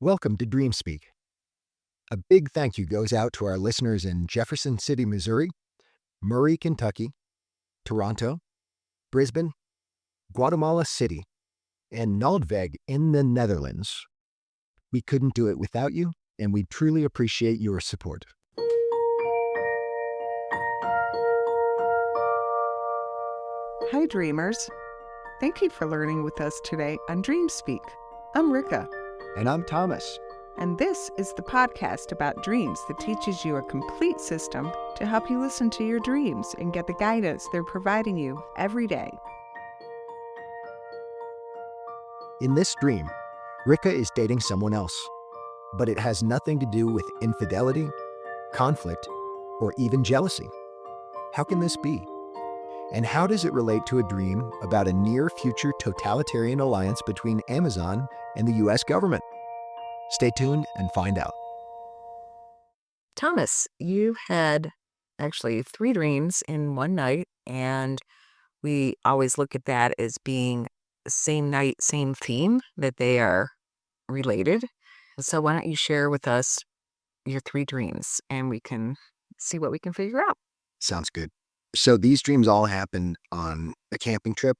Welcome to DreamSpeak. A big thank you goes out to our listeners in Jefferson City, Missouri, Murray, Kentucky, Toronto, Brisbane, Guatemala City, and Noordwijk in the Netherlands. We couldn't do it without you, and we truly appreciate your support. Hi, dreamers. Thank you for learning with us today on DreamSpeak. I'm Rika, And I'm Thomas. and this is the podcast about dreams that teaches you a complete system to help you listen to your dreams and get the guidance they're providing you every day. In this dream, Rika is dating someone else, but it has nothing to do with infidelity, conflict, or even jealousy. How can this be? And how does it relate to a dream about a near-future totalitarian alliance between Amazon and the U.S. government? Stay tuned and find out. Thomas, you had actually 3 dreams in one night, and we always look at that as being same night, same theme, that they are related. So why don't you share with us your 3 dreams, and we can see what we can figure out. Sounds good. So these dreams all happened on a camping trip,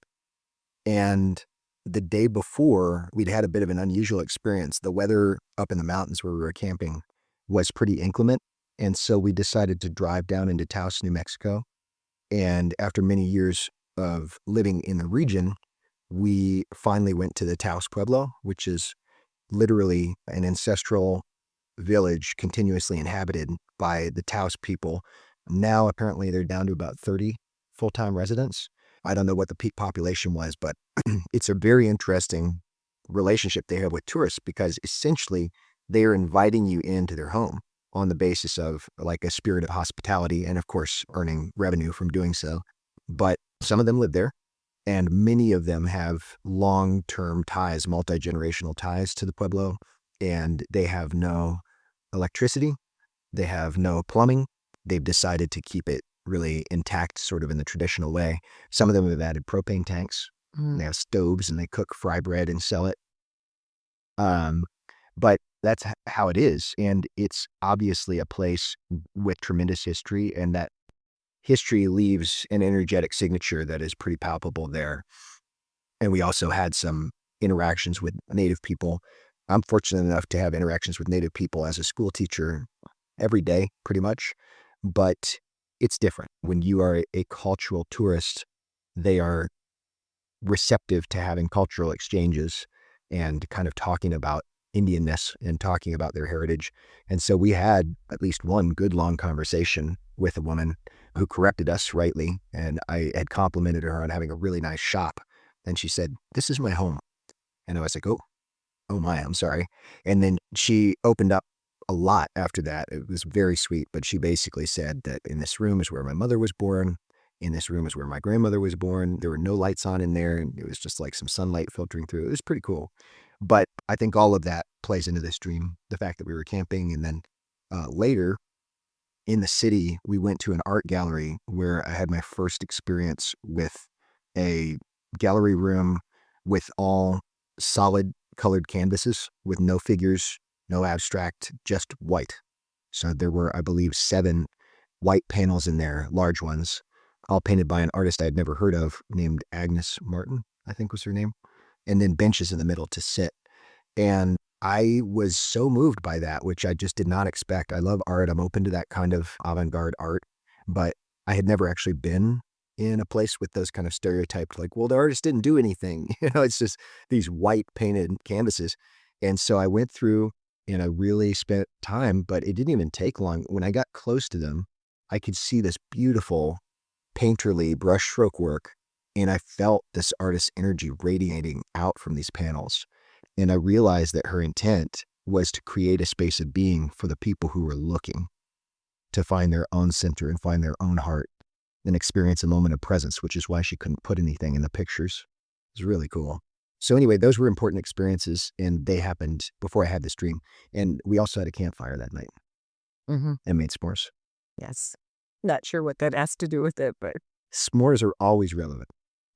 and the day before, we'd had a bit of an unusual experience. The weather up in the mountains where we were camping was pretty inclement, and so we decided to drive down into Taos, New Mexico. And after many years of living in the region, we finally went to the Taos Pueblo, which is literally an ancestral village continuously inhabited by the Taos people. Now, apparently, they're down to about 30 full-time residents. I don't know what the peak population was, but it's a very interesting relationship they have with tourists because essentially they are inviting you into their home on the basis of like a spirit of hospitality and, of course, earning revenue from doing so. But some of them live there, and many of them have long-term ties, multi-generational ties to the Pueblo, and they have no electricity. They have no plumbing. They've decided to keep it really intact, sort of in the traditional way. Some of them have added propane tanks. Mm. They have stoves and they cook fry bread and sell it. But that's how it is. And it's obviously a place with tremendous history, and that history leaves an energetic signature that is pretty palpable there. And we also had some interactions with Native people. I'm fortunate enough to have interactions with Native people as a school teacher every day, pretty much. But it's different. When you are a cultural tourist, they are receptive to having cultural exchanges and kind of talking about Indianness and talking about their heritage. And so we had at least one good long conversation with a woman who corrected us rightly. And I had complimented her on having a really nice shop. And she said, "This is my home." And I was like, oh my, I'm sorry. And then she opened up a lot after that. It was very sweet, but she basically said that in this room is where my mother was born. In this room is where my grandmother was born. There were no lights on in there, and it was just like some sunlight filtering through. It was pretty cool. But I think all of that plays into this dream, the fact that we were camping. And then later in the city, we went to an art gallery where I had my first experience with a gallery room with all solid colored canvases with no figures, no abstract, just white. So there were, I believe, 7 white panels in there, large ones, all painted by an artist I had never heard of named Agnes Martin, I think was her name, and then benches in the middle to sit. And I was so moved by that, which I just did not expect. I love art. I'm open to that kind of avant-garde art, but I had never actually been in a place with those kind of stereotyped, like, well, the artist didn't do anything. It's just these white painted canvases. And so I went through and I really spent time, but it didn't even take long. When I got close to them, I could see this beautiful painterly brushstroke work, and I felt this artist's energy radiating out from these panels. And I realized that her intent was to create a space of being for the people who were looking to find their own center and find their own heart and experience a moment of presence, which is why she couldn't put anything in the pictures. It was really cool. So anyway, those were important experiences, and they happened before I had this dream. And we also had a campfire that night Mm-hmm. and made s'mores. Yes. Not sure what that has to do with it, but S'mores are always relevant.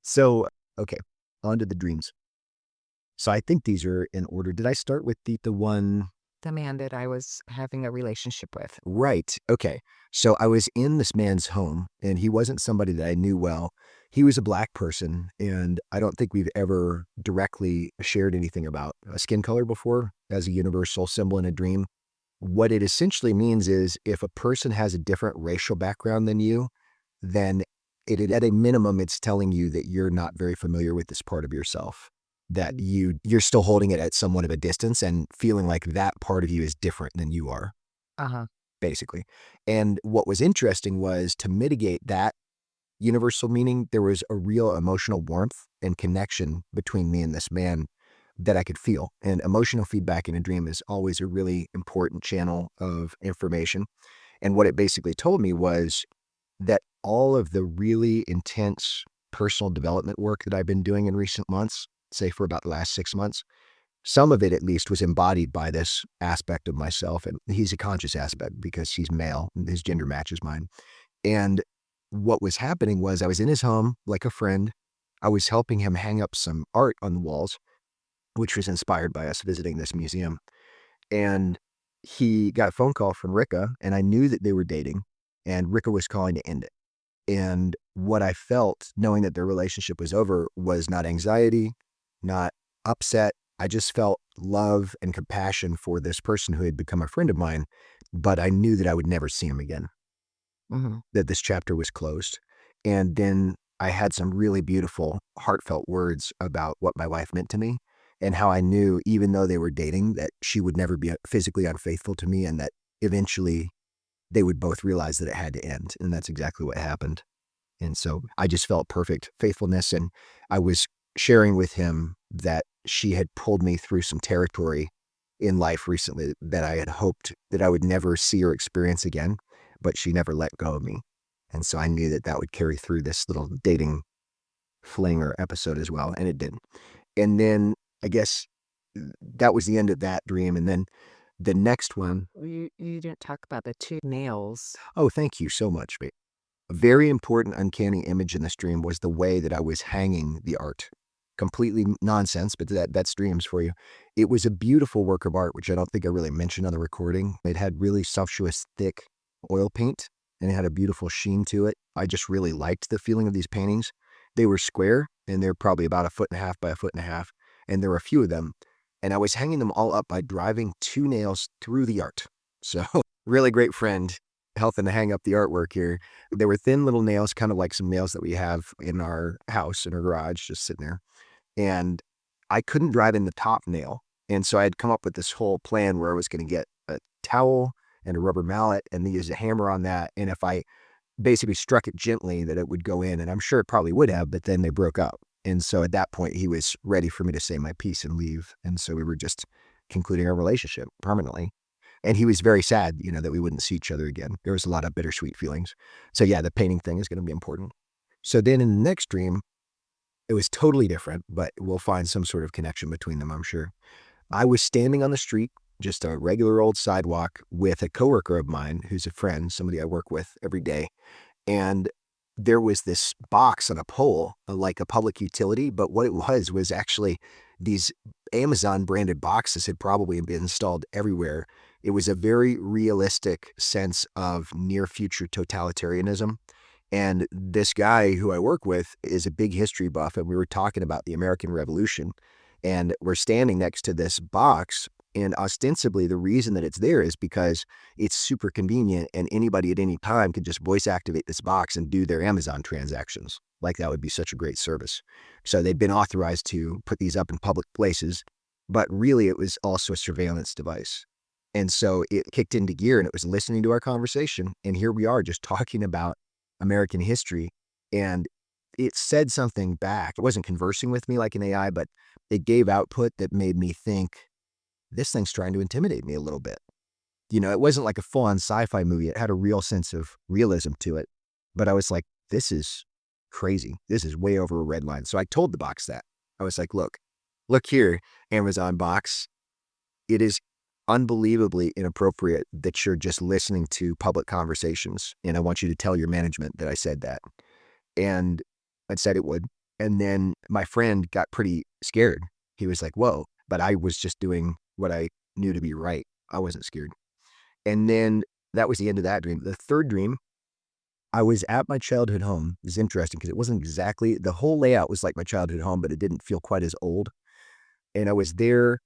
So, okay, on to the dreams. So I think these are in order. Did I start with the one? The man that I was having a relationship with. Right. Okay. So I was in this man's home, and he wasn't somebody that I knew well. He was a black person, and I don't think we've ever directly shared anything about skin color before as a universal symbol in a dream. What it essentially means is if a person has a different racial background than you, then at a minimum, it's telling you that you're not very familiar with this part of yourself, that you're still holding it at somewhat of a distance and feeling like that part of you is different than you are, Uh-huh. basically. And what was interesting was to mitigate that universal meaning, there was a real emotional warmth and connection between me and this man that I could feel. And emotional feedback in a dream is always a really important channel of information. And what it basically told me was that all of the really intense personal development work that I've been doing in recent months, say for about the last 6 months, some of it at least was embodied by this aspect of myself. And he's a conscious aspect because he's male and his gender matches mine. And what was happening was I was in his home like a friend. I was helping him hang up some art on the walls, which was inspired by us visiting this museum. And he got a phone call from Rika, and I knew that they were dating, and Rika was calling to end it. And what I felt knowing that their relationship was over was not anxiety, not upset. I just felt love and compassion for this person who had become a friend of mine, but I knew that I would never see him again, Mhm. that this chapter was closed. And then I had some really beautiful, heartfelt words about what my wife meant to me and how I knew, even though they were dating, that she would never be physically unfaithful to me and that eventually they would both realize that it had to end. And that's exactly what happened. And so I just felt perfect faithfulness. And I was sharing with him that she had pulled me through some territory in life recently that I had hoped that I would never see or experience again, but she never let go of me. And so I knew that that would carry through this little dating fling or episode as well. And it did. And then I guess that was the end of that dream. And then the next one, Well, you didn't talk about the 2 nails. oh, thank you so much, babe. A very important uncanny image in this dream was the way that I was hanging the art. Completely nonsense, but that's dreams for you. It was a beautiful work of art, which I don't think I really mentioned on the recording. It had really sumptuous, thick oil paint, and it had a beautiful sheen to it. I just really liked the feeling of these paintings. They were square, and they're probably about 1.5 feet by 1.5 feet, and there were a few of them. And I was hanging them all up by driving 2 nails through the art. So, really great friend helping to hang up the artwork here. They were thin little nails, kind of like some nails that we have in our house, in our garage, just sitting there. And I couldn't drive in the top nail. And so I had come up with this whole plan where I was going to get a towel and a rubber mallet and then use a hammer on that. And if I basically struck it gently, that it would go in. And I'm sure it probably would have, but then they broke up. And so at that point, he was ready for me to say my piece and leave. And so we were just concluding our relationship permanently. And he was very sad, that we wouldn't see each other again. There was a lot of bittersweet feelings. So yeah, the painting thing is going to be important. So then in the next dream, it was totally different, but we'll find some sort of connection between them, I'm sure. I was standing on the street, just a regular old sidewalk with a coworker of mine who's a friend, somebody I work with every day. And there was this box on a pole, like a public utility, but what it was actually these Amazon branded boxes had probably been installed everywhere. It was a very realistic sense of near future totalitarianism. And this guy who I work with is a big history buff, and we were talking about the American Revolution. And we're standing next to this box, and ostensibly the reason that it's there is because it's super convenient, and anybody at any time could just voice activate this box and do their Amazon transactions. Like that would be such a great service. So they'd been authorized to put these up in public places, but really it was also a surveillance device. And so it kicked into gear and it was listening to our conversation. And here we are just talking about American history. And it said something back. It wasn't conversing with me like an AI, but it gave output that made me think, this thing's trying to intimidate me a little bit. It wasn't like a full-on sci-fi movie. It had a real sense of realism to it. But I was like, this is crazy. This is way over a red line. So I told the box that. I was like, look here, Amazon box. It is unbelievably inappropriate that you're just listening to public conversations. And I want you to tell your management that I said that. And I said it would. And then my friend got pretty scared. He was like, whoa, but I was just doing what I knew to be right. I wasn't scared. And then that was the end of that dream. The third dream, I was at my childhood home. It was interesting because it wasn't exactly, the whole layout was like my childhood home, but it didn't feel quite as old. And I was there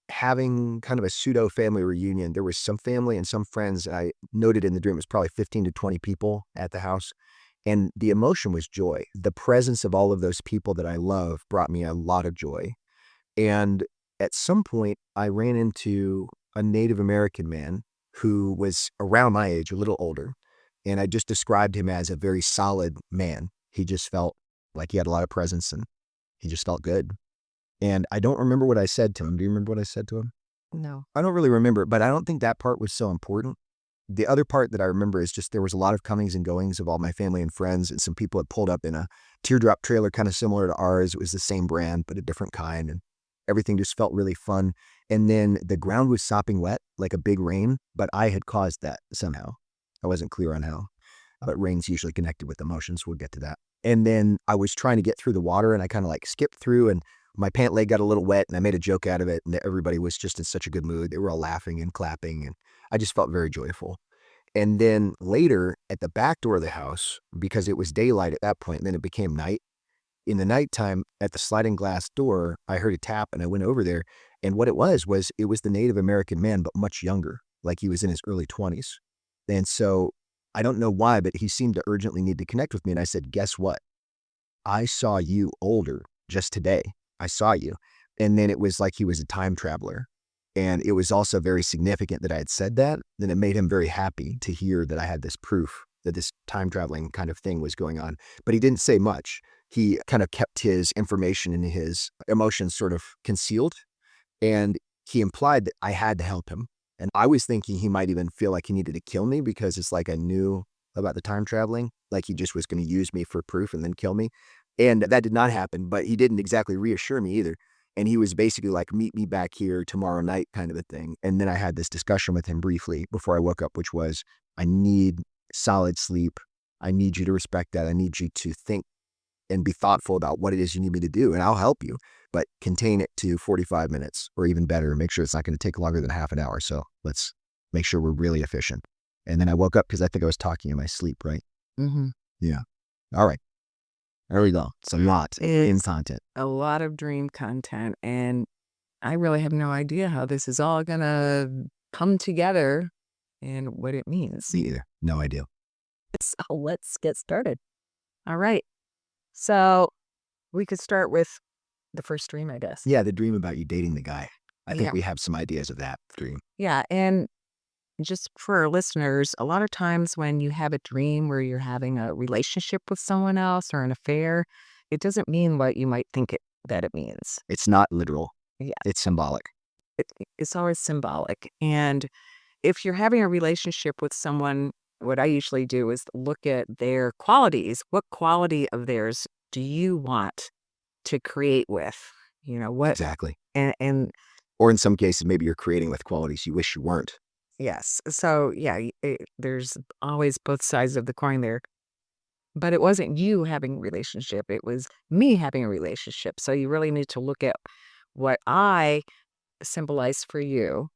having kind of a pseudo family reunion. There was some family and some friends. I noted in the dream, it was probably 15 to 20 people at the house. And the emotion was joy. The presence of all of those people that I love brought me a lot of joy. And at some point, I ran into a Native American man who was around my age, a little older. And I just described him as a very solid man. He just felt like he had a lot of presence and he just felt good. And I don't remember what I said to him. Do you remember what I said to him? No. I don't really remember, but I don't think that part was so important. The other part that I remember is just there was a lot of comings and goings of all my family and friends, and some people had pulled up in a teardrop trailer kind of similar to ours. It was the same brand, but a different kind, and everything just felt really fun. And then the ground was sopping wet, like a big rain, but I had caused that somehow. I wasn't clear on how, but rain's usually connected with emotions. We'll get to that. And then I was trying to get through the water, and I kind of like skipped through, and my pant leg got a little wet, and I made a joke out of it, and everybody was just in such a good mood. They were all laughing and clapping, and I just felt very joyful. And then later at the back door of the house, because it was daylight at that point, and then it became night. In the nighttime at the sliding glass door, I heard a tap and I went over there. And what it was it was the Native American man, but much younger, like he was in his early 20s. And so I don't know why, but he seemed to urgently need to connect with me. And I said, guess what? I saw you older just today. I saw you. And then it was like he was a time traveler. And it was also very significant that I had said that. Then it made him very happy to hear that I had this proof that this time traveling kind of thing was going on. But he didn't say much. He kind of kept his information and his emotions sort of concealed. And he implied that I had to help him. And I was thinking he might even feel like he needed to kill me because it's like I knew about the time traveling, like he just was going to use me for proof and then kill me. And that did not happen, but he didn't exactly reassure me either. And he was basically like, meet me back here tomorrow night kind of a thing. And then I had this discussion with him briefly before I woke up, which was, I need solid sleep. I need you to respect that. I need you to think and be thoughtful about what it is you need me to do. And I'll help you, but contain it to 45 minutes or even better. Make sure it's not going to take longer than half an hour. So let's make sure we're really efficient. And then I woke up because I think I was talking in my sleep, right? Mm-hmm. Yeah. All right. There we go. It's a lot in content. A lot of dream content. And I really have no idea how this is all going to come together and what it means. Me either. No idea. So let's get started. All right. So we could start with the first dream, I guess. Yeah, the dream about you dating the guy. I think Yeah. we have some ideas of that dream. Yeah. And just for our listeners, a lot of times when you have a dream where you're having a relationship with someone else or an affair, it doesn't mean what you might think that it means. It's not literal. Yeah. It's symbolic. It's always symbolic. And if you're having a relationship with someone, what I usually do is look at their qualities. What quality of theirs do you want to create with? You know, what? Exactly. And Or in some cases, maybe you're creating with qualities you wish you weren't. yes. So, yeah, there's always both sides of the coin there. But it wasn't you having a relationship. It was me having a relationship. So you really need to look at what I symbolize for you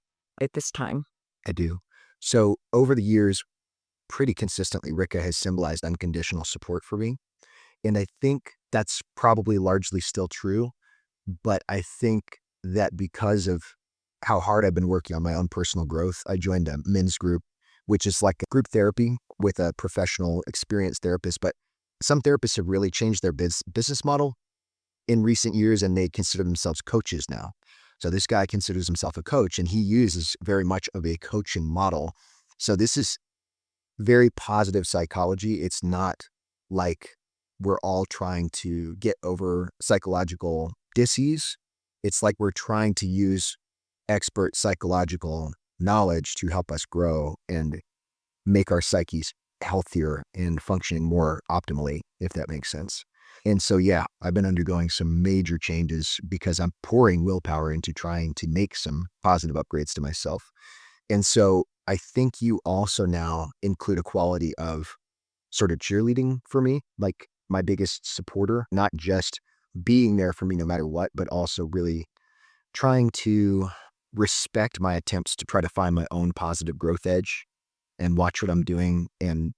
at this time. I do. So over the years, pretty consistently, Rika has symbolized unconditional support for me. And I think that's probably largely still true. But I think that because of how hard I've been working on my own personal growth, I joined a men's group, which is like a group therapy with a professional experienced therapist. But some therapists have really changed their business model in recent years, and they consider themselves coaches now. So this guy considers himself a coach, and he uses very much of a coaching model. So this is very positive psychology. It's not like we're all trying to get over psychological disease. It's like we're trying to use expert psychological knowledge to help us grow and make our psyches healthier and functioning more optimally, if that makes sense. And so, yeah, I've been undergoing some major changes because I'm pouring willpower into trying to make some positive upgrades to myself. And so I think you also now include a quality of sort of cheerleading for me, like my biggest supporter, not just being there for me no matter what, but also really trying to respect my attempts to try to find my own positive growth edge and watch what I'm doing and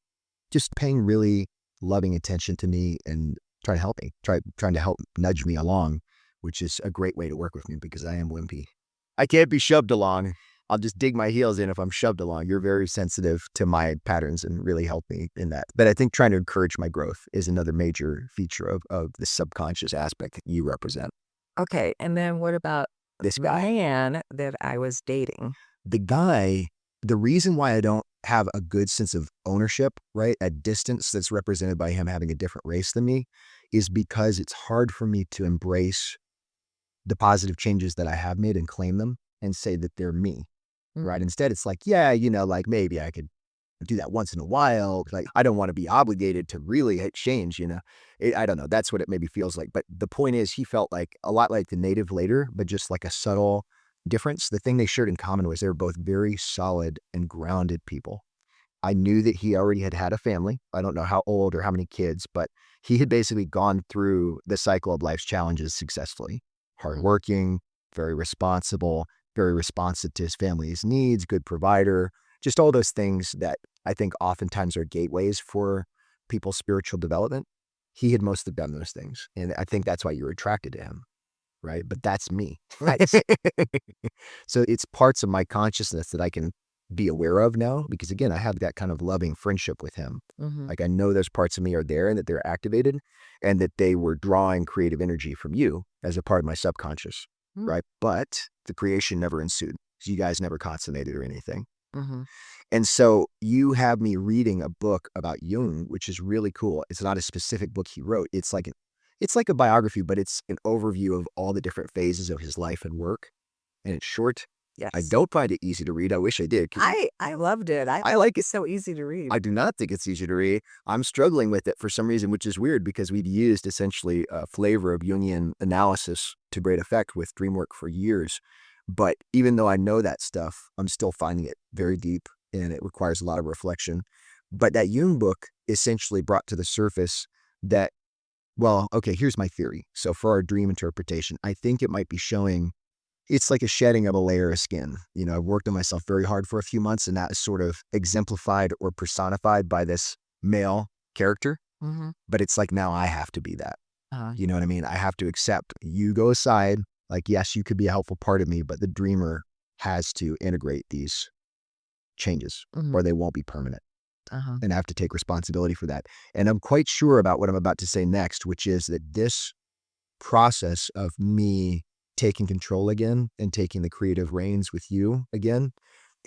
just paying really loving attention to me and trying to help me, trying to help nudge me along, which is a great way to work with me because I am wimpy. I can't be shoved along. I'll just dig my heels in if I'm shoved along. You're very sensitive to my patterns and really help me in that. But I think trying to encourage my growth is another major feature of the subconscious aspect that you represent. Okay. And then what about This the guy, man that I was dating? the guy, the reason why I don't have a good sense of ownership, right, at distance that's represented by him having a different race than me is because it's hard for me to embrace the positive changes that I have made and claim them and say that they're me. Right. Instead, it's like, yeah, like maybe I could do that once in a while. Like, I don't want to be obligated to really hit change. I don't know. That's what it maybe feels like. But the point is, he felt like a lot like the native later, but just like a subtle difference. The thing they shared in common was they were both very solid and grounded people. I knew that he already had a family. I don't know how old or how many kids, but he had basically gone through the cycle of life's challenges successfully. Hardworking, very responsible, very responsive to his family's needs, good provider, just all those things that I think oftentimes are gateways for people's spiritual development. He had mostly done those things. And I think that's why you're attracted to him, right? But that's me. So it's parts of my consciousness that I can be aware of now because, again, I have that kind of loving friendship with him. Like I know those parts of me are there and that they're activated and that they were drawing creative energy from you as a part of my subconscious, right? But the creation never ensued. So you guys never consummated or anything. And so you have me reading a book about Jung, which is really cool. It's not a specific book he wrote. It's like a biography, but it's an overview of all the different phases of his life and work. And it's short. Yes. I don't find it easy to read. I wish I did. I loved it. I like it. It's so easy to read. I do not think it's easy to read. I'm struggling with it for some reason, which is weird because we've used essentially a flavor of Jungian analysis to great effect with dream work for years. But even though I know that stuff, I'm still finding it very deep and it requires a lot of reflection. But that Jung book essentially brought to the surface that, well, okay, here's my theory. So for our dream interpretation, I think it might be showing it's like a shedding of a layer of skin. I've worked on myself very hard for a few months, and that is sort of exemplified or personified by this male character. But it's like now I have to be that. You know what I mean? I have to accept you go aside. Like, yes, you could be a helpful part of me, but the dreamer has to integrate these changes or they won't be permanent. And I have to take responsibility for that. And I'm quite sure about what I'm about to say next, which is that this process of me taking control again and taking the creative reins with you again,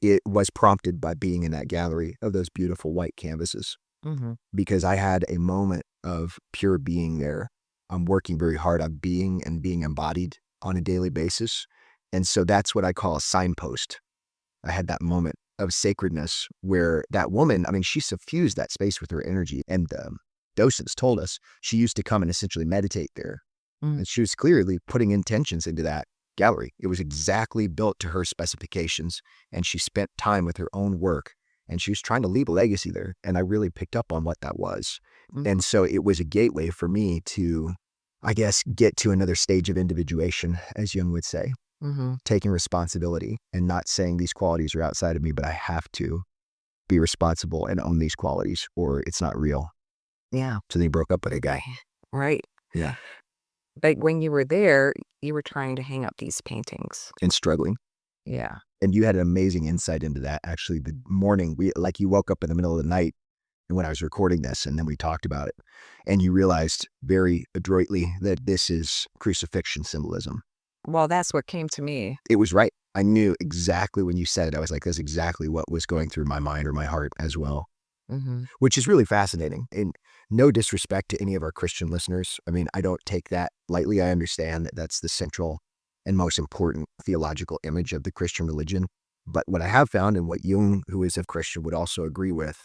it was prompted by being in that gallery of those beautiful white canvases because I had a moment of pure being there. I'm working very hard on being and being embodied on a daily basis. And so that's what I call a signpost. I had that moment of sacredness where that woman, I mean, she suffused that space with her energy. And docents told us she used to come and essentially meditate there. And she was clearly putting intentions into that gallery. It was exactly built to her specifications. And she spent time with her own work. And she was trying to leave a legacy there. And I really picked up on what that was. And so it was a gateway for me to, I guess, get to another stage of individuation, as Jung would say. Taking responsibility and not saying these qualities are outside of me, but I have to be responsible and own these qualities or it's not real. Yeah. So then he broke up with a guy. Right. Yeah. But when you were there, you were trying to hang up these paintings. And struggling. Yeah. And you had an amazing insight into that. Actually, the morning, you woke up in the middle of the night and when I was recording this and then we talked about it and you realized very adroitly that this is crucifixion symbolism. Well, that's what came to me. It was right. I knew exactly when you said it. I was like, that's exactly what was going through my mind or my heart as well, which is really fascinating. And no disrespect to any of our Christian listeners. I mean, I don't take that lightly. I understand that that's the central and most important theological image of the Christian religion. But what I have found and what Jung, who is a Christian, would also agree with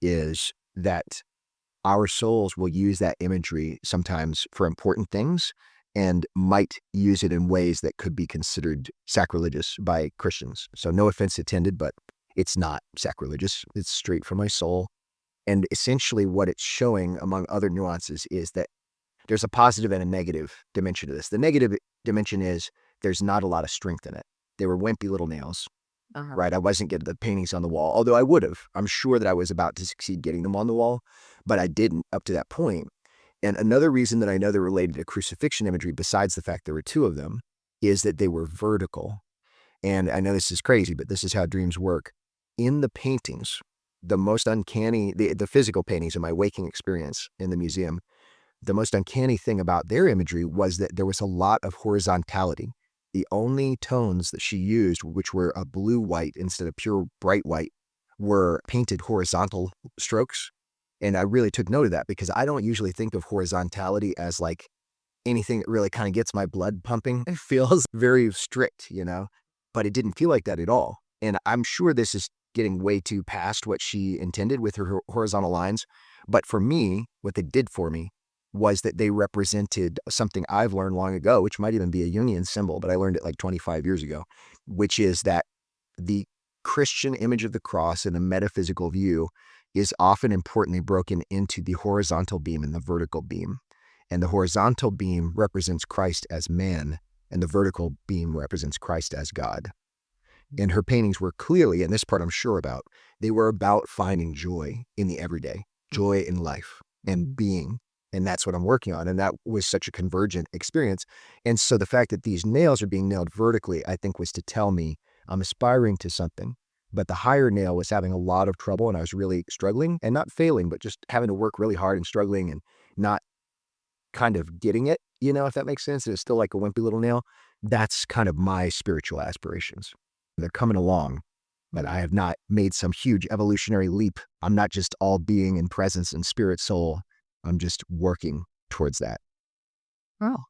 is that our souls will use that imagery sometimes for important things and might use it in ways that could be considered sacrilegious by Christians. So no offense intended, but it's not sacrilegious. It's straight from my soul. And essentially what it's showing, among other nuances, is that There's a positive and a negative dimension to this. The negative dimension is there's not a lot of strength in it. They were wimpy little nails, right? I wasn't getting the paintings on the wall, although I would have. I'm sure that I was about to succeed getting them on the wall, but I didn't up to that point. And another reason that I know they're related to crucifixion imagery, besides the fact there were two of them, is that they were vertical. And I know this is crazy, but this is how dreams work. In the paintings, the most uncanny, the physical paintings in my waking experience in the museum, the most uncanny thing about their imagery was that there was a lot of horizontality. The only tones that she used, which were a blue-white instead of pure bright white, were painted horizontal strokes. And I really took note of that because I don't usually think of horizontality as like anything that really kind of gets my blood pumping. It feels very strict, but it didn't feel like that at all. And I'm sure this is getting way too past what she intended with her horizontal lines. But for me, what they did for me was that they represented something I've learned long ago, which might even be a Jungian symbol, but I learned it like 25 years ago, which is that the Christian image of the cross in a metaphysical view is often importantly broken into the horizontal beam and the vertical beam. And the horizontal beam represents Christ as man, and the vertical beam represents Christ as God. And her paintings were clearly, and this part I'm sure about, they were about finding joy in the everyday, joy in life and being. And that's what I'm working on. And that was such a convergent experience. And so the fact that these nails are being nailed vertically, I think was to tell me I'm aspiring to something. But the higher nail was having a lot of trouble and I was really struggling and not failing, but just having to work really hard and struggling and not kind of getting it, if that makes sense. It's still like a wimpy little nail. That's kind of my spiritual aspirations. They're coming along, but I have not made some huge evolutionary leap. I'm not just all being and presence and spirit, soul. I'm just working towards that. Oh,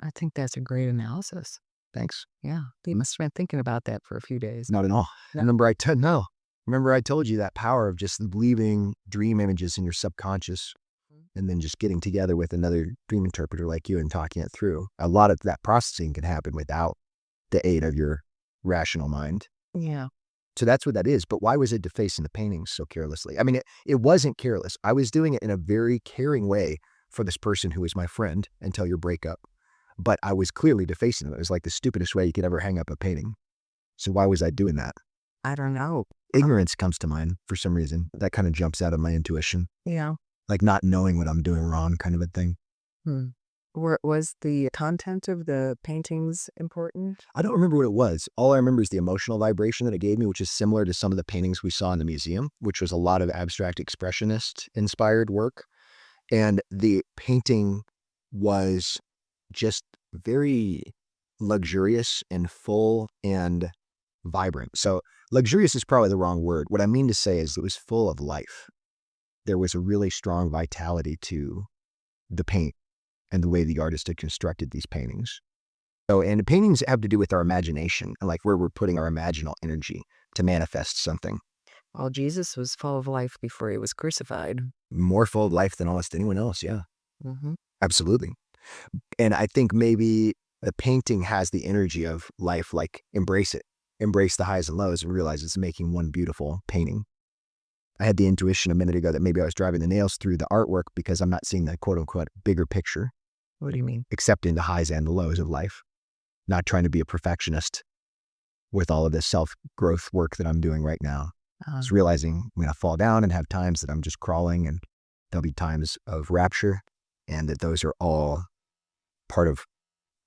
I think that's a great analysis. Thanks. Yeah. You must have been thinking about that for a few days. Not at all. No. Remember I told you that power of just leaving dream images in your subconscious and then just getting together with another dream interpreter like you and talking it through. A lot of that processing can happen without the aid of your rational mind. Yeah. So that's what that is. But why was it defacing the paintings so carelessly? I mean, it wasn't careless. I was doing it in a very caring way for this person who was my friend until your breakup. But I was clearly defacing them. It was like the stupidest way you could ever hang up a painting. So why was I doing that? I don't know. Ignorance comes to mind for some reason. That kind of jumps out of my intuition. Yeah. Like not knowing what I'm doing wrong kind of a thing. Was the content of the paintings important? I don't remember what it was. All I remember is the emotional vibration that it gave me, which is similar to some of the paintings we saw in the museum, which was a lot of abstract expressionist inspired work. And the painting was just very luxurious and full and vibrant. So luxurious is probably the wrong word. What I mean to say is it was full of life. There was a really strong vitality to the paint and the way the artist had constructed these paintings. So, and the paintings have to do with our imagination and like where we're putting our imaginal energy to manifest something. Well, Jesus was full of life before he was crucified. More full of life than almost anyone else. Yeah, absolutely. And I think maybe a painting has the energy of life, like embrace it, embrace the highs and lows and realize it's making one beautiful painting. I had the intuition a minute ago that maybe I was driving the nails through the artwork because I'm not seeing the quote unquote bigger picture. What do you mean? Accepting the highs and the lows of life, not trying to be a perfectionist with all of this self-growth work that I'm doing right now. Just realizing I'm going to fall down and have times that I'm just crawling and there'll be times of rapture and that those are all part of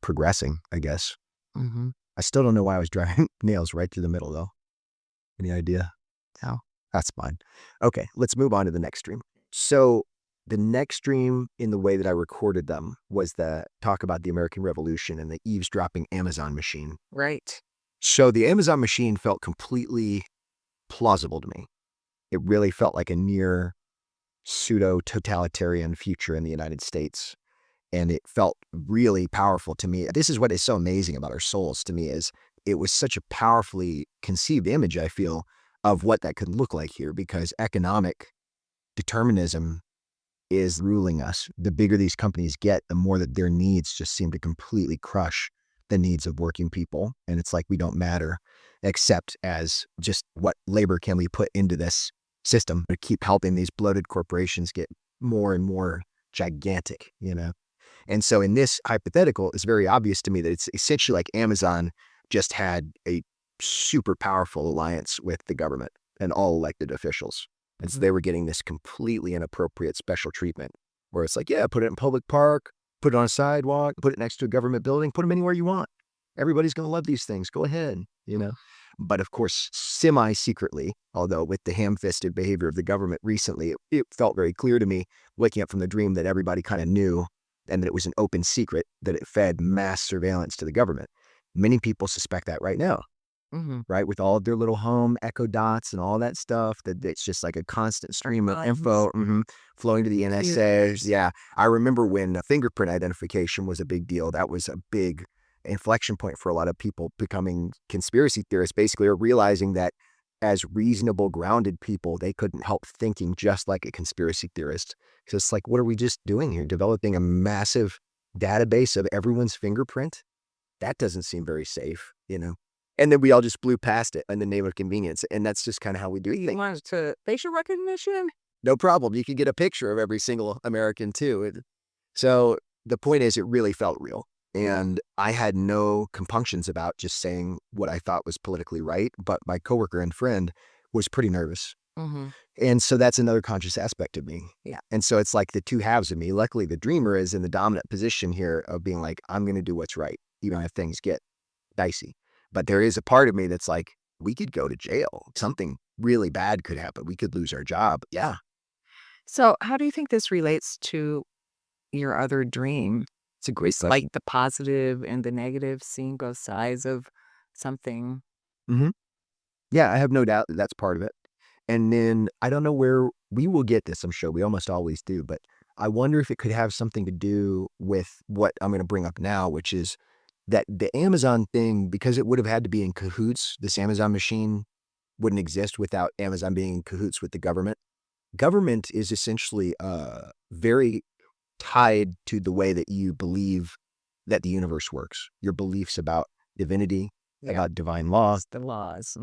progressing, I guess. I still don't know why I was driving nails right through the middle though. Any idea? No. That's fine. Okay, let's move on to the next stream. So the next stream in the way that I recorded them was the talk about the American Revolution and the eavesdropping Amazon machine. Right. So the Amazon machine felt completely plausible to me. It really felt like a near pseudo-totalitarian future in the United States. And it felt really powerful to me. This is what is so amazing about our souls to me is it was such a powerfully conceived image, I feel, of what that could look like here because economic determinism is ruling us. The bigger these companies get, the more that their needs just seem to completely crush the needs of working people. And it's like we don't matter except as just what labor can we put into this system to keep helping these bloated corporations get more and more gigantic, And so in this hypothetical, it's very obvious to me that it's essentially like Amazon just had a super powerful alliance with the government and all elected officials. And so they were getting this completely inappropriate special treatment where it's like, yeah, put it in public park, put it on a sidewalk, put it next to a government building, put them anywhere you want. Everybody's going to love these things. Go ahead. But of course, semi-secretly, although with the ham-fisted behavior of the government recently, it felt very clear to me waking up from the dream that everybody kind of knew and that it was an open secret that it fed mass surveillance to the government. Many people suspect that right now, right? With all of their little home echo dots and all that stuff, that it's just like a constant stream of info flowing to the NSA. Yeah. I remember when fingerprint identification was a big deal. That was a big inflection point for a lot of people becoming conspiracy theorists, basically, or realizing that as reasonable, grounded people, they couldn't help thinking just like a conspiracy theorist. So it's like, what are we just doing here? Developing a massive database of everyone's fingerprint? That doesn't seem very safe, And then we all just blew past it in the name of convenience. And that's just kind of how we do things. Want to facial recognition? No problem. You can get a picture of every single American too. So the point is, it really felt real. And I had no compunctions about just saying what I thought was politically right. But my coworker and friend was pretty nervous. And so that's another conscious aspect of me. Yeah. And so it's like the two halves of me. Luckily, the dreamer is in the dominant position here of being like, I'm going to do what's right, even if things get dicey. But there is a part of me that's like, we could go to jail. Something really bad could happen. We could lose our job. Yeah. So how do you think this relates to your other dream? It's a great question. Like the positive and the negative, seeing both sides of something. Yeah, I have no doubt that that's part of it. And then I don't know where we will get this. I'm sure we almost always do. But I wonder if it could have something to do with what I'm going to bring up now, which is that the Amazon thing, because it would have had to be in cahoots, this Amazon machine wouldn't exist without Amazon being in cahoots with the government. Government is essentially very tied to the way that you believe that the universe works, your beliefs about divinity, about divine law. It's the laws.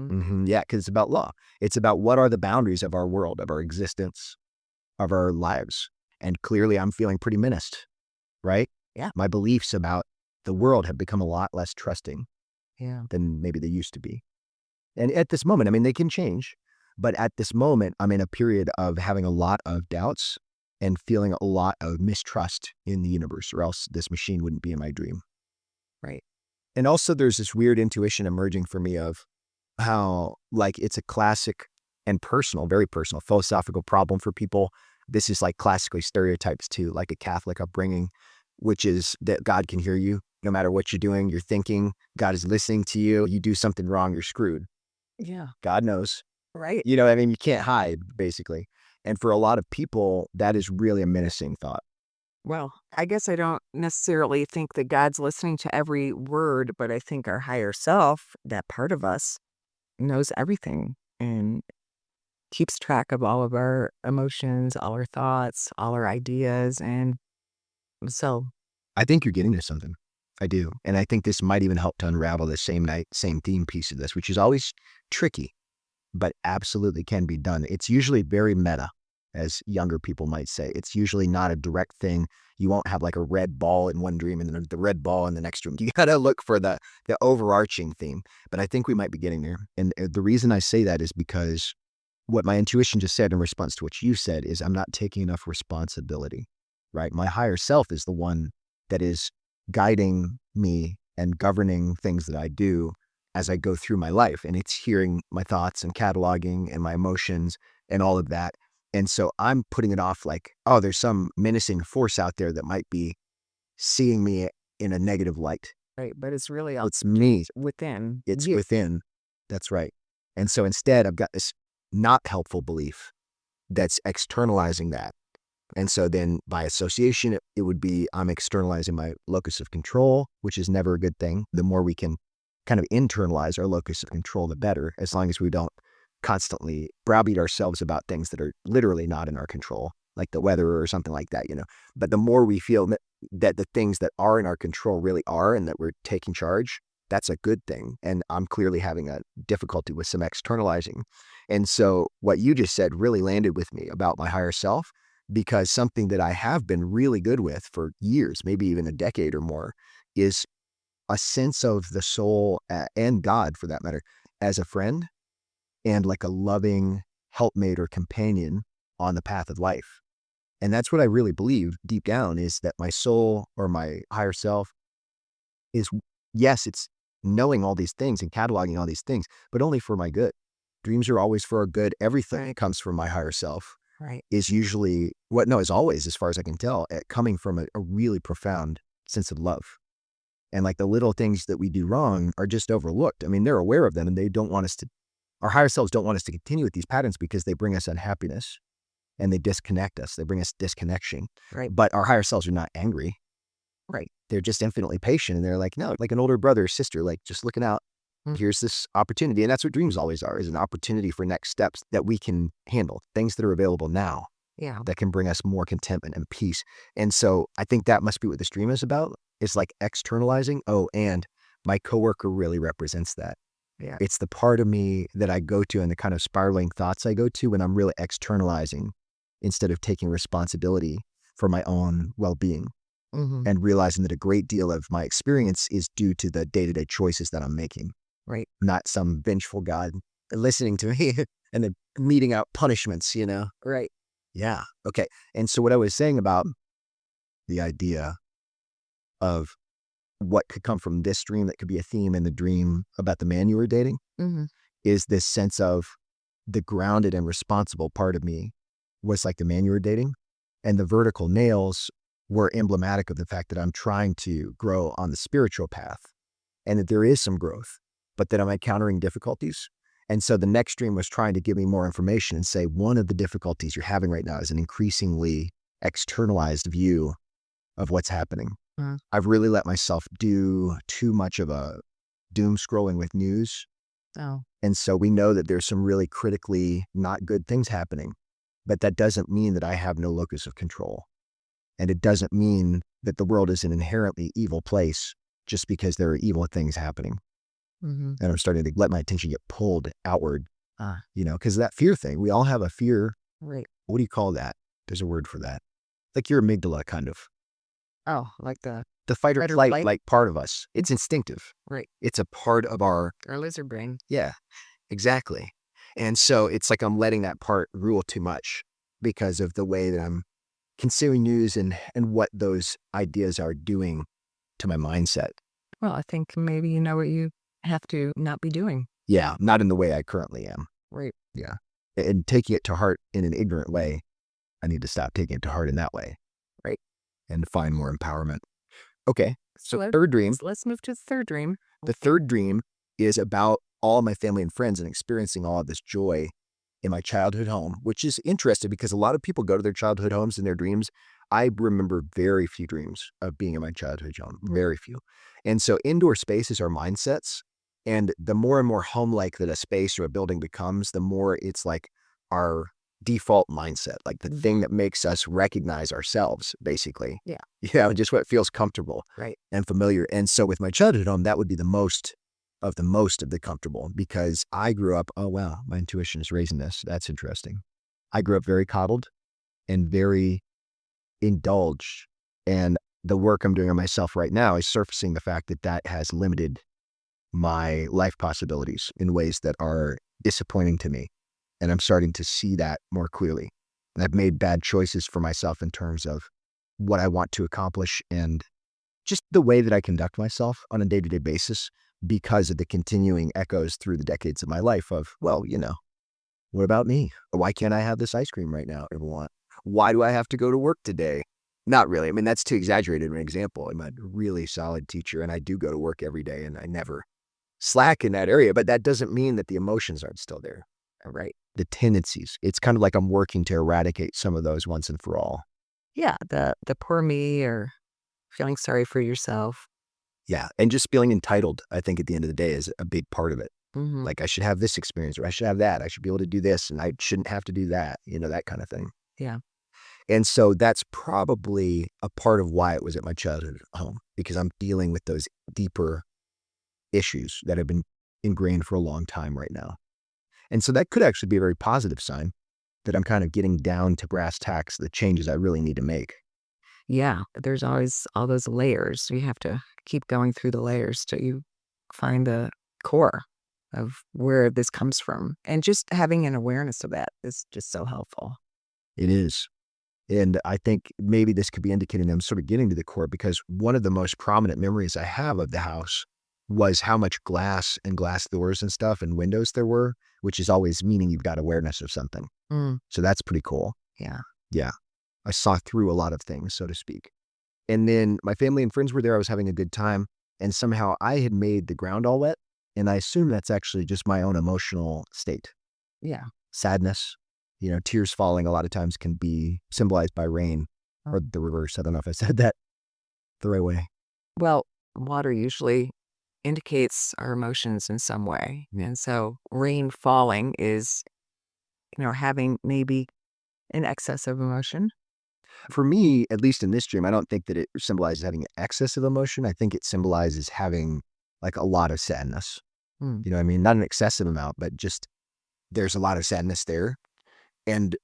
Yeah, because it's about law. It's about what are the boundaries of our world, of our existence, of our lives. And clearly I'm feeling pretty menaced, right? Yeah. My beliefs about the world have become a lot less trusting than maybe they used to be. And at this moment, I mean, they can change, but at this moment, I'm in a period of having a lot of doubts and feeling a lot of mistrust in the universe, or else this machine wouldn't be in my dream. Right. And also there's this weird intuition emerging for me of how like it's a classic and personal, very personal philosophical problem for people. This is like classically stereotypes too, like a Catholic upbringing, which is that God can hear you no matter what you're doing, you're thinking, God is listening to you. You do something wrong, you're screwed. Yeah. God knows. Right. You can't hide, basically. And for a lot of people, that is really a menacing thought. Well, I guess I don't necessarily think that God's listening to every word, but I think our higher self, that part of us, knows everything and keeps track of all of our emotions, all our thoughts, all our ideas. And so I think you're getting to something. I do. And I think this might even help to unravel the same night, same theme piece of this, which is always tricky, but absolutely can be done. It's usually very meta, as younger people might say. It's usually not a direct thing. You won't have like a red ball in one dream and then the red ball in the next dream. You got to look for the overarching theme. But I think we might be getting there. And the reason I say that is because what my intuition just said in response to what you said is I'm not taking enough responsibility, right? My higher self is the one that is guiding me and governing things that I do as I go through my life. And it's hearing my thoughts and cataloging and my emotions and all of that. And so I'm putting it off like, oh, there's some menacing force out there that might be seeing me in a negative light. right, but it's really It's me. within. It's you. within. That's right. And so instead, I've got this not helpful belief that's externalizing that. And so then by association, it would be I'm externalizing my locus of control, which is never a good thing. The more we can kind of internalize our locus of control, the better, as long as we don't constantly browbeat ourselves about things that are literally not in our control, like the weather or something like that, But the more we feel that the things that are in our control really are and that we're taking charge, that's a good thing. And I'm clearly having a difficulty with some externalizing. And so what you just said really landed with me about my higher self. because something that I have been really good with for years, maybe even a decade or more, is a sense of the soul and God for that matter as a friend and like a loving helpmate or companion on the path of life. And that's what I really believe deep down is that my soul or my higher self is, yes, it's knowing all these things and cataloging all these things, but only for my good. Dreams are always for our good. Everything that comes from my higher self Right. is usually is always, as far as I can tell, coming from a really profound sense of love. And like the little things that we do wrong are just overlooked. I mean, they're aware of them and they don't want us to, our higher selves don't want us to continue with these patterns because they bring us unhappiness and they disconnect us. They bring us disconnection. Right. But our higher selves are not angry. Right. They're just infinitely patient. And they're like, no, like an older brother or sister, like just looking out. Mm. Here's this opportunity. And that's what dreams always are, is an opportunity for next steps that we can handle, things that are available now Yeah. that can bring us more contentment and peace. And so I think that must be what this dream is about. It's like externalizing. Oh, and my coworker really represents that. Yeah. It's the part of me that I go to and the kind of spiraling thoughts I go to when I'm really externalizing instead of taking responsibility for my own well-being Mm-hmm. and realizing that a great deal of my experience is due to the day-to-day choices that I'm making, Right. not some vengeful God listening to me and then meting out punishments, you know? Right. Yeah. Okay. And so what I was saying about the idea of what could come from this dream that could be a theme in the dream about the man you were dating Mm-hmm. is this sense of the grounded and responsible part of me was like the man you were dating. And the vertical nails were emblematic of the fact that I'm trying to grow on the spiritual path and that there is some growth, but that I'm encountering difficulties. And so the next dream was trying to give me more information and say, one of the difficulties you're having right now is an increasingly externalized view of what's happening. Mm. I've really let myself do too much of a doom scrolling with news. Oh. And so we know that there's some really critically not good things happening, but that doesn't mean that I have no locus of control. And it doesn't mean that the world is an inherently evil place just because there are evil things happening. Mm-hmm. And I'm starting to let my attention get pulled outward, Ah. because that fear thing, we all have a fear. Right. What do you call that? There's a word for that. Like your amygdala, kind of. Oh, like the fight or fight or flight, flight? like part of us. It's instinctive. right. It's a part of our, Our lizard brain. yeah, exactly. And so it's like I'm letting that part rule too much because of the way that I'm consuming news and what those ideas are doing to my mindset. Well, I think maybe you know what you have to not be doing. Yeah, not in the way I currently am. Right. Yeah. And taking it to heart in an ignorant way, I need to stop taking it to heart in that way. Right. And find more empowerment. Okay. So So third dream. let's move to the third dream. The third dream is about all my family and friends and experiencing all of this joy in my childhood home, which is interesting because a lot of people go to their childhood homes in their dreams. I remember very few dreams of being in my childhood home, very few. And so indoor spaces are mindsets. And the more and more home-like that a space or a building becomes, the more it's like our default mindset, like the thing that makes us recognize ourselves, basically. Yeah. Just what feels comfortable Right. and familiar. And so with my childhood home, that would be the most of the comfortable because I grew up, oh, wow, my intuition is raising this. That's interesting. I grew up very coddled and very indulged. And the work I'm doing on myself right now is surfacing the fact that that has limited my life possibilities in ways that are disappointing to me. And I'm starting to see that more clearly. And I've made bad choices for myself in terms of what I want to accomplish and just the way that I conduct myself on a day-to-day basis because of the continuing echoes through the decades of my life of, well, what about me? Why can't I have this ice cream right now if I want? Why do I have to go to work today? Not really. I mean, that's too exaggerated an example. I'm a really solid teacher and I do go to work every day and I never slack in that area, but that doesn't mean that the emotions aren't still there, right? The tendencies. It's kind of like I'm working to eradicate some of those once and for all. Yeah. The poor me or feeling sorry for yourself. Yeah. And just feeling entitled, I think at the end of the day is a big part of it. Mm-hmm. Like I should have this experience or I should have that. I should be able to do this and I shouldn't have to do that, that kind of thing. Yeah. And so that's probably a part of why it was at my childhood home because I'm dealing with those deeper issues that have been ingrained for a long time right now. And so that could actually be a very positive sign that I'm kind of getting down to brass tacks, the changes I really need to make. Yeah, there's always all those layers. You have to keep going through the layers till you find the core of where this comes from. And just having an awareness of that is just so helpful. It is. And I think maybe this could be indicating I'm sort of getting to the core, because one of the most prominent memories I have of the house was how much glass and glass doors and stuff and windows there were, which is always meaning you've got awareness of something. Mm, So that's pretty cool. yeah. Yeah. I saw through a lot of things, so to speak. And then my family and friends were there. I was having a good time. And somehow I had made the ground all wet. And I assume that's actually just my own emotional state. Yeah. Sadness, tears falling a lot of times can be symbolized by rain, or the reverse. I don't know if I said that the right way. Well, water usually indicates our emotions in some way. And so rain falling is, having maybe an excess of emotion. For me, at least in this dream, I don't think that it symbolizes having an excess of emotion. I think it symbolizes having like a lot of sadness. Mm, You know what I mean? Not an excessive amount, but just there's a lot of sadness there. And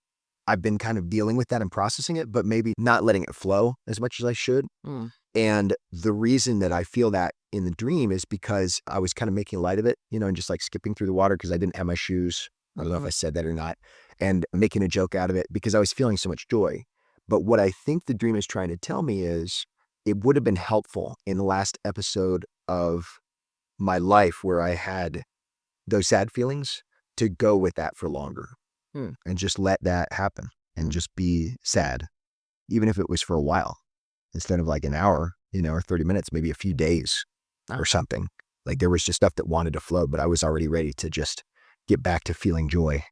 I've been kind of dealing with that and processing it, but maybe not letting it flow as much as I should. mm, And the reason that I feel that in the dream is because I was kind of making light of it, and just like skipping through the water because I didn't have my shoes. I don't know if I said that or not, and making a joke out of it because I was feeling so much joy. But what I think the dream is trying to tell me is it would have been helpful in the last episode of my life where I had those sad feelings to go with that for longer mm. and just let that happen and just be sad, even if it was for a while, instead of like an hour, or 30 minutes, maybe a few days or something. Like there was just stuff that wanted to flow, but I was already ready to just get back to feeling joy.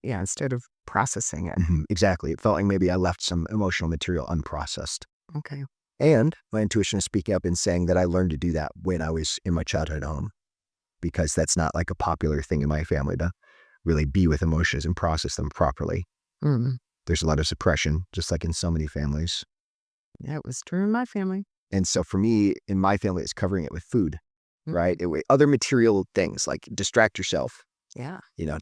Yeah, instead of processing it. Exactly. It felt like maybe I left some emotional material unprocessed. Okay. And my intuition is speaking up and saying that I learned to do that when I was in my childhood home, because that's not like a popular thing in my family to really be with emotions and process them properly. Mm. There's a lot of suppression, just like in so many families. Yeah, it was true in my family. And so for me, in my family, it's covering it with food, Mm. right? Other material things like distract yourself, Yeah.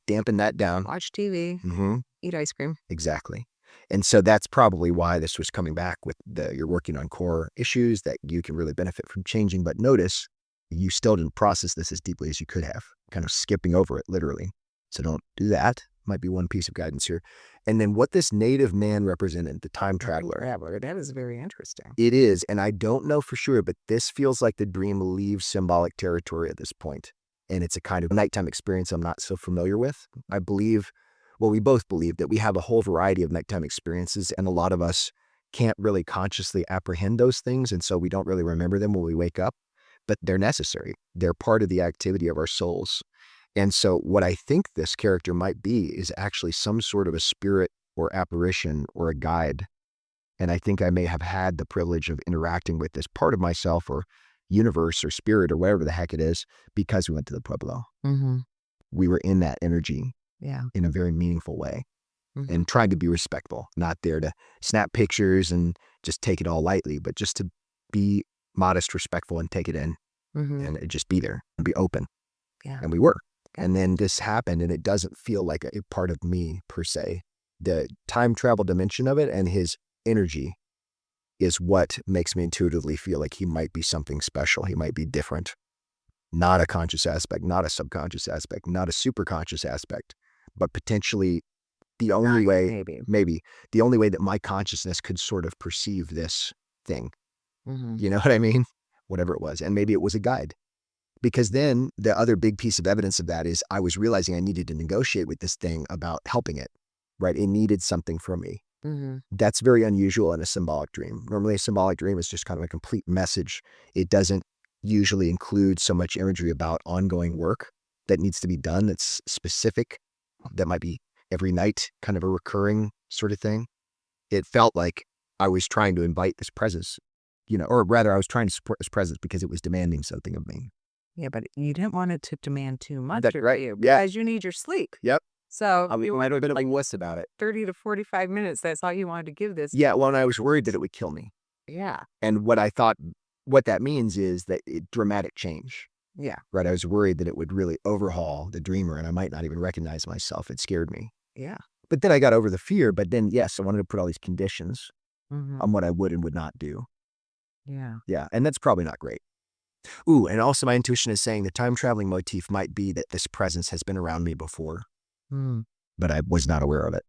dampen that down. Watch TV, Mm-hmm. eat ice cream. Exactly. And so that's probably why this was coming back with you're working on core issues that you can really benefit from changing. But notice you still didn't process this as deeply as you could have, kind of skipping over it literally. So don't do that. Might be one piece of guidance here. And then what this native man represented, the time traveler. That is very interesting. It is, and I don't know for sure, but this feels like the dream leaves symbolic territory at this point. And it's a kind of nighttime experience I'm not so familiar with. I believe, well, we both believe that we have a whole variety of nighttime experiences, and a lot of us can't really consciously apprehend those things, and so we don't really remember them when we wake up, but they're necessary. They're part of the activity of our souls. And so what I think this character might be is actually some sort of a spirit or apparition or a guide. And I think I may have had the privilege of interacting with this part of myself or universe or spirit or whatever the heck it is because we went to the Pueblo. Mm-hmm. We were in that energy Yeah. in a very meaningful way Mhm. and tried to be respectful, not there to snap pictures and just take it all lightly, but just to be modest, respectful, and take it in Mm-hmm. and just be there and be open. Yeah. And we were. And then this happened, and it doesn't feel like a part of me per se. The time travel dimension of it and his energy is what makes me intuitively feel like he might be something special. He might be different. Not a conscious aspect, not a subconscious aspect, not a superconscious aspect, but potentially the only way, maybe the only way that my consciousness could sort of perceive this thing. Mm-hmm. You know what I mean? Whatever it was. And maybe it was a guide. Because then the other big piece of evidence of that is I was realizing I needed to negotiate with this thing about helping it, right? It needed something from me. Mm-hmm. That's very unusual in a symbolic dream. Normally a symbolic dream is just kind of a complete message. It doesn't usually include so much imagery about ongoing work that needs to be done that's specific. That might be every night, kind of a recurring sort of thing. It felt like I was trying to invite this presence, or rather I was trying to support this presence because it was demanding something of me. Yeah, but you didn't want it to demand too much That's of right. you Yeah. because you need your sleep. Yep. So I might have been a bit wuss about it. 30 to 45 minutes, that's all you wanted to give this. Yeah, well, and I was worried that it would kill me. Yeah. And what I thought, what that means is that dramatic change, Yeah. right? I was worried that it would really overhaul the dreamer and I might not even recognize myself. It scared me. Yeah. But then I got over the fear. But then, yes, I wanted to put all these conditions Mhm. on what I would and would not do. Yeah. Yeah, and that's probably not great. Ooh, and also my intuition is saying the time traveling motif might be that this presence has been around me before, Mm. but I was not aware of it.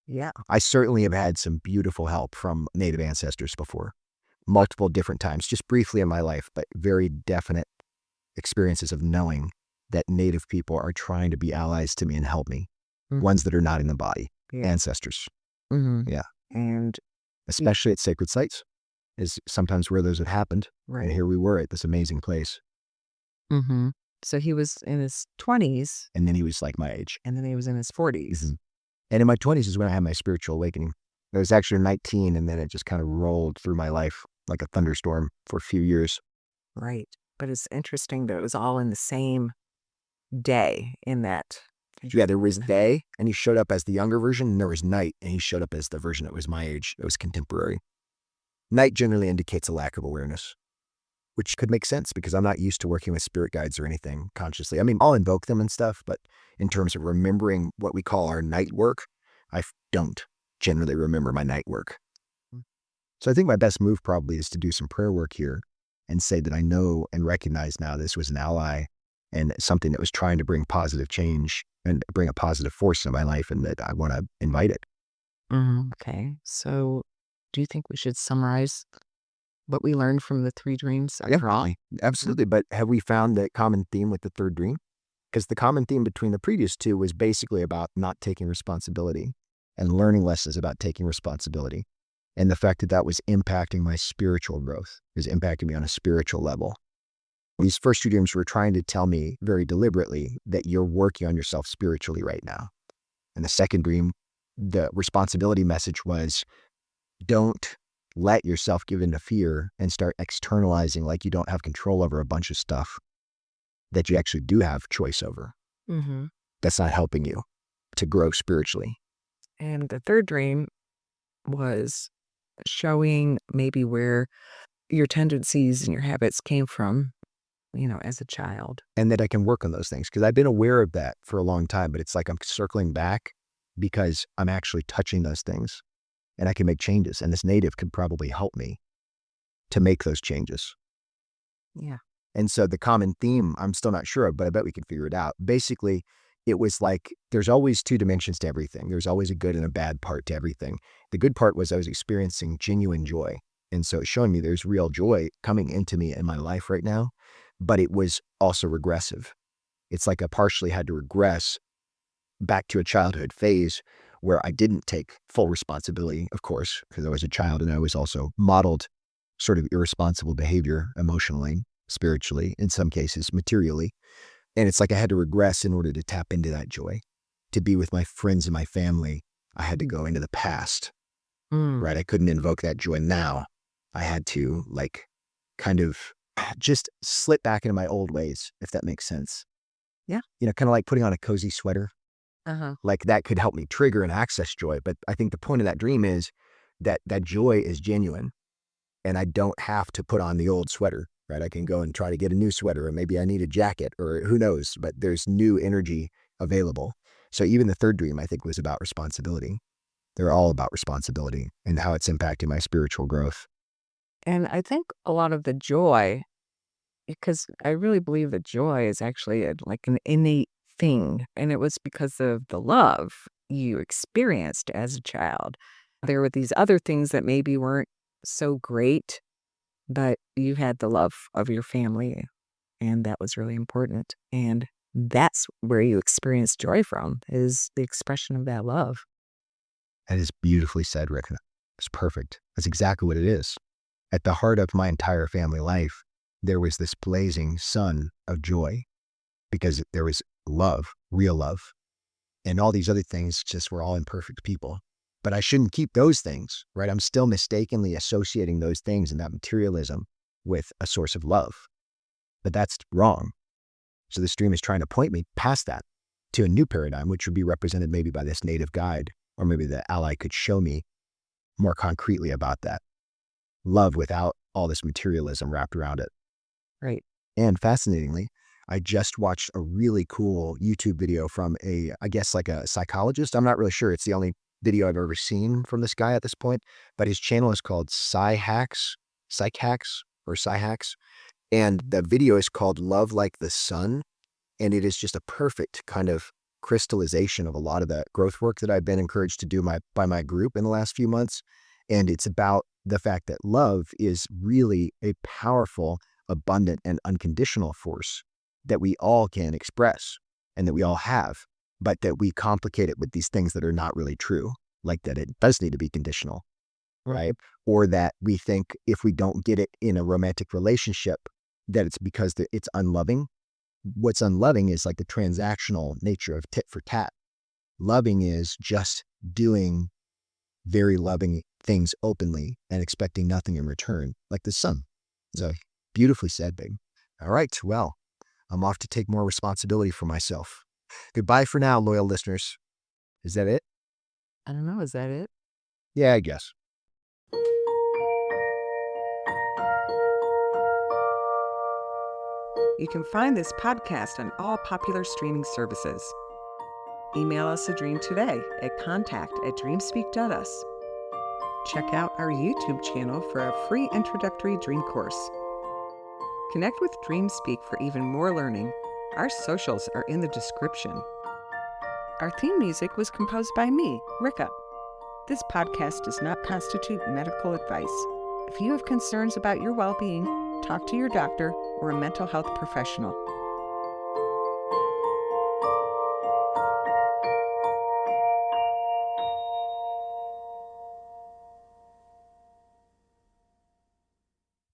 Yeah. I certainly have had some beautiful help from Native ancestors before, multiple different times, just briefly in my life, but very definite experiences of knowing that Native people are trying to be allies to me and help me, Mm. ones that are not in the body, Yeah. ancestors. Mhm. Yeah. And Especially at sacred sites is sometimes where those have happened. And right. here we were at this amazing place. Mhm. So he was in his 20s, And then he was like my age. and then he was in his 40s. Mhm. And in my 20s is when I had my spiritual awakening. I was actually 19, and then it just kind of rolled through my life like a thunderstorm for a few years. Right. But it's interesting that it was all in the same day in that. Yeah, there was day, and he showed up as the younger version, and there was night, and he showed up as the version that was my age, that was contemporary. Night generally indicates a lack of awareness, which could make sense because I'm not used to working with spirit guides or anything consciously. I mean, I'll invoke them and stuff, but in terms of remembering what we call our night work, don't generally remember my night work. Mm. So I think my best move probably is to do some prayer work here and say that I know and recognize now this was an ally and something that was trying to bring positive change and bring a positive force in my life, and that I want to invite it. Okay. So do you think we should summarize what we learned from the 3 dreams Yeah. overall? Absolutely. But have we found the common theme with the third dream? Because the common theme between the previous two was basically about not taking responsibility and learning lessons about taking responsibility. And the fact that that was impacting my spiritual growth, is impacting me on a spiritual level. These first two dreams were trying to tell me very deliberately that you're working on yourself spiritually right now. And the second dream, the responsibility message was, don't let yourself give into fear and start externalizing like you don't have control over a bunch of stuff that you actually do have choice over. Mm-hmm. That's not helping you to grow spiritually. And the third dream was showing maybe where your tendencies and your habits came from, as a child. And that I can work on those things, because I've been aware of that for a long time, but it's like I'm circling back because I'm actually touching those things and I can make changes. And this native could probably help me to make those changes. Yeah. And so the common theme, I'm still not sure of, but I bet we can figure it out. Basically, it was like there's always two dimensions to everything. There's always a good and a bad part to everything. The good part was I was experiencing genuine joy. And so it's showing me there's real joy coming into me in my life right now, but it was also regressive. It's like I partially had to regress back to a childhood phase where I didn't take full responsibility, of course, because I was a child and I was also modeled sort of irresponsible behavior emotionally, spiritually, in some cases, materially. And it's like I had to regress in order to tap into that joy. To be with my friends and my family, I had to go into the past, Mm. right? I couldn't invoke that joy now. I had to kind of just slip back into my old ways, if that makes sense. Yeah. Kind of like putting on a cozy sweater. Uh-huh. Like that could help me trigger and access joy. But I think the point of that dream is that that joy is genuine and I don't have to put on the old sweater, right? I can go and try to get a new sweater, or maybe I need a jacket, or who knows, but there's new energy available. So even the third dream, I think, was about responsibility. They're all about responsibility and how it's impacting my spiritual growth. And I think a lot of the joy, because I really believe that joy is actually like an innate thing. And it was because of the love you experienced as a child. There were these other things that maybe weren't so great, but you had the love of your family, and that was really important. And that's where you experience joy from, is the expression of that love. That is beautifully said, Rick. It's perfect. That's exactly what it is. At the heart of my entire family life, there was this blazing sun of joy because there was love, real love. And all these other things just were all imperfect people. But I shouldn't keep those things, right? I'm still mistakenly associating those things and that materialism with a source of love. But that's wrong. So this dream is trying to point me past that to a new paradigm, which would be represented maybe by this native guide, or maybe the ally could show me more concretely about that. Love without all this materialism wrapped around it. Right. And fascinatingly, I just watched a really cool YouTube video from I guess like a psychologist. I'm not really sure. It's the only video I've ever seen from this guy at this point, but his channel is called Psych Hacks or Psy Hacks. And the video is called Love Like the Sun. And it is just a perfect kind of crystallization of a lot of the growth work that I've been encouraged to do by my group in the last few months. And it's about the fact that love is really a powerful, abundant, and unconditional force that we all can express and that we all have, but that we complicate it with these things that are not really true, like that it does need to be conditional, right? Or that we think if we don't get it in a romantic relationship, that it's because it's unloving. What's unloving is like the transactional nature of tit for tat. Loving is just doing very loving things openly and expecting nothing in return, like the sun. So beautifully said, babe. All right, well, I'm off to take more responsibility for myself. Goodbye for now, loyal listeners. Is that it? I don't know. Is that it? Yeah, I guess. You can find this podcast on all popular streaming services. Email us a dream today at contact@dreamspeak.us. Check out our YouTube channel for a free introductory dream course. Connect with DreamSpeak for even more learning. Our socials are in the description. Our theme music was composed by me, Rika. This podcast does not constitute medical advice. If you have concerns about your well-being, talk to your doctor or a mental health professional.